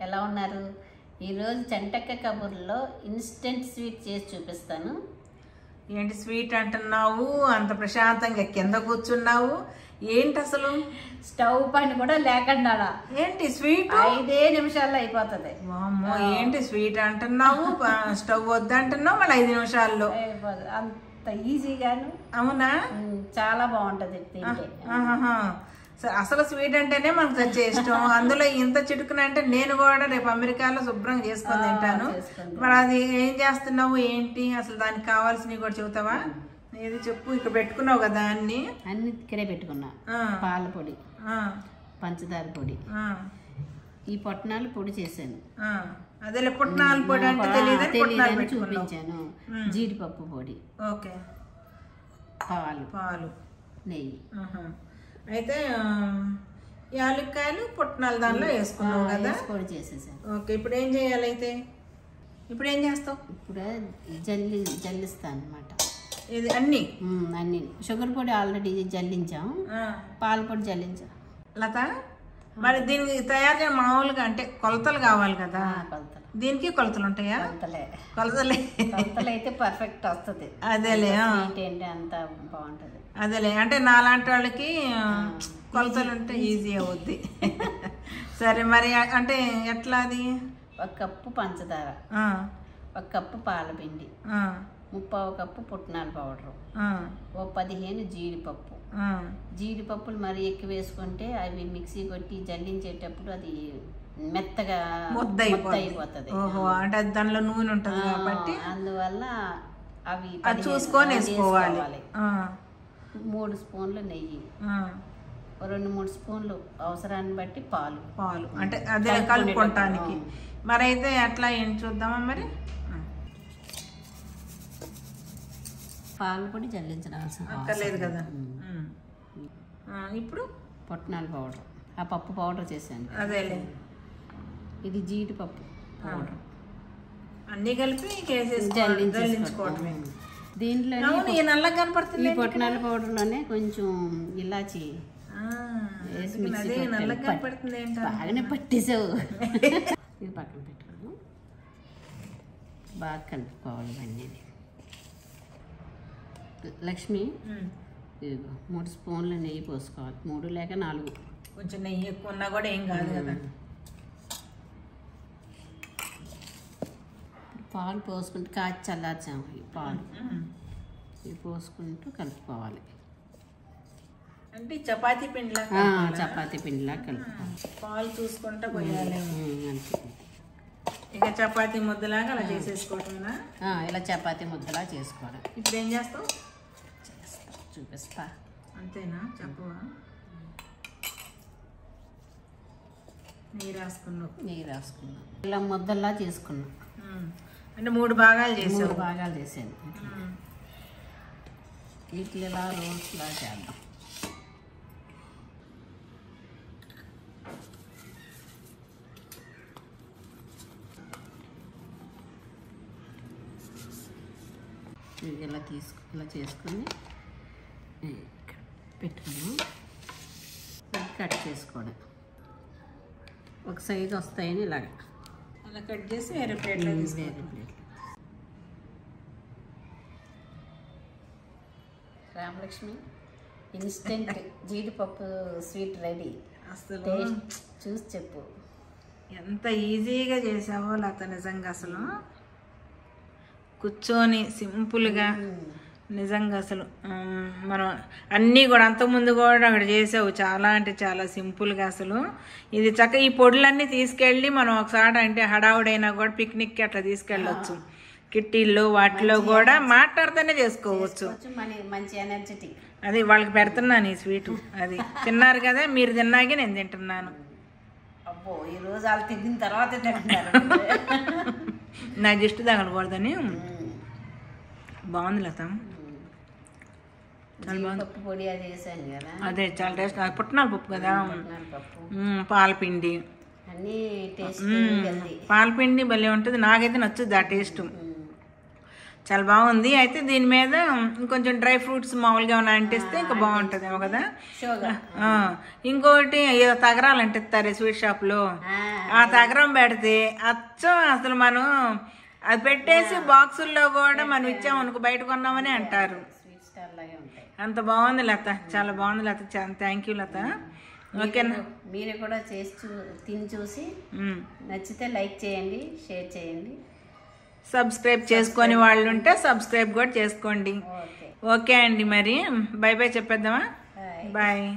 ఎలా ఉన్నారు? ఈరోజు చంటక్క కబుర్లో ఇన్స్టెంట్ స్వీట్ చేసి చూపిస్తాను. ఏంటి స్వీట్ అంటున్నావు? అంత ప్రశాంతంగా కింద కూర్చున్నావు ఏంటి అసలు? స్టవ్ పైన కూడా లేకుండా ఏంటి స్వీట్ 5 నిమిషాల్లో అయిపోతుంది. వామ్మో, ఏంటి స్వీట్ అంటున్నావు, స్టవ్ వద్దంటున్నావు, మళ్ళీ 5 నిమిషాల్లో అయిపోతుంది. అంత ఈజీగాను. అవునా? చాలా బాగుంటది తింటే. అసలు స్వీట్ అంటేనే మనకు చచ్చే ఇష్టం. అందులో ఇంత చిటుకున అంటే నేను కూడా రేపు అమెరికాలో శుభ్రంగా చేసుకొని తింటాను. మరి అది ఏం చేస్తున్నావు ఏంటి అసలు? దానికి కావాల్సినవి కూడా చెబుతావా? ఏది చెప్పు. ఇక్కడ పెట్టుకున్నావు కదా అన్ని ఇక్కడే పెట్టుకున్నా. పాల పొడి, పంచదార పొడి, ఈ పొట్నాలు పొడి చేశాను. అదే పుట్నాల పొడి అంటే తెలియదని చూపించాను. జీడిపప్పు పొడి, ఓకే, పాలు, నెయ్యి. అయితే యాలక్కాయలు పుట్నాలు దానిలో వేసుకున్నావు కదా, పొడి చేసేసాను. ఓకే, ఇప్పుడు ఏం చేయాలి? అయితే ఇప్పుడు ఏం చేస్తావు? ఇప్పుడు జల్లిస్తాను అనమాట. ఇది అన్ని షుగర్ పొడి ఆల్రెడీ జల్లించాం, పాల పొడి జల్లించాం. లత, మరి దీనికి తయారు చేయడం మామూలుగా అంటే కొలతలు కావాలి కదా? కొలతలు. దీనికి కొలతలు ఉంటాయా? కొలతలే అయితే పర్ఫెక్ట్ వస్తుంది. అదేలే, ఏంటి అంత బాగుంటది. అదేలే, అంటే నాలాంటి వాళ్ళకి కొలతలు ఉంటే ఈజీ అవుద్ది. సరే, మరి అంటే ఎట్లా? అది 1 కప్పు పంచదార, 1 కప్పు పాలపిండి, 3/4 కప్పు పుట్నాల పౌడరు, 15 జీడిపప్పు. జీడిపప్పులు మరి ఎక్కువ వేసుకుంటే అవి మిక్సీ కొట్టి జల్లించేటప్పుడు అది మెత్తగా ముద్ద అయిపోతుంది. అంటే దానిలో నూనె ఉంటుంది కాబట్టి అందువల్ల అవి చూసుకొని వేసుకోవాలి. 3 స్పూన్లు నెయ్యి, 2-3 స్పూన్లు అవసరాన్ని బట్టి పాలు అంటే అదే కలుపుకోవటానికి. మరి అయితే ఎట్లా ఏంటి చూద్దామా? మరి పాలు పొడి జల్లించవలసిన అక్కర్లేదు కదా. ఇప్పుడు పుట్నాల పౌడర్, ఆ పప్పు పౌడర్ చేశాను. అదేలే, ఇది జీడిపప్పు పౌడర్, అన్ని కలిపి జల్లించుకోవటమే. దీంట్లో నల్లగా కనపడుతుంది. ఈ పుట్నాల పౌడర్లోనే కొంచెం ఇలాచి బాగానే పట్టేసావు. ఇది పక్కన పెట్టుకోను, బాగా కలుపుకోవాలి ఇవన్నీ. లక్ష్మి, 3 స్పూన్లు నెయ్యి పోసుకోవాలి. 3 లేక 4. కొంచెం నెయ్యి ఎక్కువ ఉన్నా కూడా ఏం కాదు కదా. పాలు పోసుకుంటూ కాచి చల్లార్చాము. ఈ పాలు ఇవి పోసుకుంటూ కలుపుకోవాలి. అంటే చపాతీ పిండిలా కలుపుకోవాలి. పాలు చూసుకుంటూ పోయాలి. ఇక చపాతీ ముద్దలాగా అలా చేసేసుకోవటమేనా? ఇలా చపాతీ ముద్దలా చేసుకోవాలి. ఇప్పుడు ఏం చేస్తావు? చూపిస్తా. అంతేనా? చెప్పవా? నెయ్యి రాసుకున్నావు. ఇలా ముద్దల్లా చేసుకున్నాం. అంటే 3 భాగాలు చేసావు? 3 భాగాలు చేసాను. వీటిని ఇలా రోల్స్లా చేద్దాం. ఇలా చేసుకుని పెట్టుకున్నాం. కట్ చేసుకోవడం. ఒక సైజు వస్తాయని ఇలాగ అలా కట్ చేసి వేరే ప్లేట్లో రామలక్ష్మి ఇన్స్టెంట్ జీడిపప్పు స్వీట్ రెడీ. అసలు చూసి చెప్పు ఎంత ఈజీగా చేసావో లత. నిజంగా అసలు కూర్చొని సింపుల్గా, నిజంగా అసలు మనం అన్నీ కూడా అంతకుముందు కూడా అక్కడ చేసావు. చాలా అంటే చాలా సింపుల్గా అసలు. ఇది చక్కగా ఈ పొడులన్నీ తీసుకెళ్ళి మనం ఒకసారి అంటే హడావుడైనా కూడా పిక్నిక్కి అట్లా తీసుకెళ్ళవచ్చు. కిట్టీల్లో వాటిలో కూడా మాట్లాడుతూనే చేసుకోవచ్చు. మంచి ఎనర్జెటిక్. అది వాళ్ళకి పెడుతున్నాను ఈ స్వీటు. అది తిన్నారు కదా, మీరు తిన్నాకే నేను తింటున్నాను. అబ్బో, ఈరోజు వాళ్ళు తిన్న తర్వాత నా దిష్టి తగలకూడదని. బాగుంది లత, చాలా బాగుంది. అదే చాలా టేస్ట్. పుట్నాల పప్పు కదా, పాలపిండి, పాలపిండి భలే ఉంటుంది. నాకైతే నచ్చుద్ది ఆ టేస్ట్. చాలా బాగుంది. అయితే దీని మీద ఇంకొంచెం డ్రై ఫ్రూట్స్ మామూలుగా ఏమైనా అంటిస్తే ఇంకా బాగుంటుందేమో కదా. ఇంకోటి ఏదో తగరాలు అంటిస్తారు స్వీట్ షాప్లో, ఆ తగరం పెడితే అచ్చం అసలు మనం అది పెట్టేసి బాక్సుల్లో కూడా మనం ఇచ్చామనుకో బయట కొన్నామని అంటారు. అంత బాగుంది లత, చాలా బాగుంది లత. థ్యాంక్ యూ లత. ఓకేనా, మీరు కూడా చేసి తిని చూసి నచ్చితే లైక్ చేయండి, షేర్ చేయండి, సబ్స్క్రైబ్ చేసుకొని వాళ్ళు ఉంటే సబ్స్క్రైబ్ కూడా చేసుకోండి. ఓకే అండి, మరి బై బై చెప్పేద్దామా? బాయ్.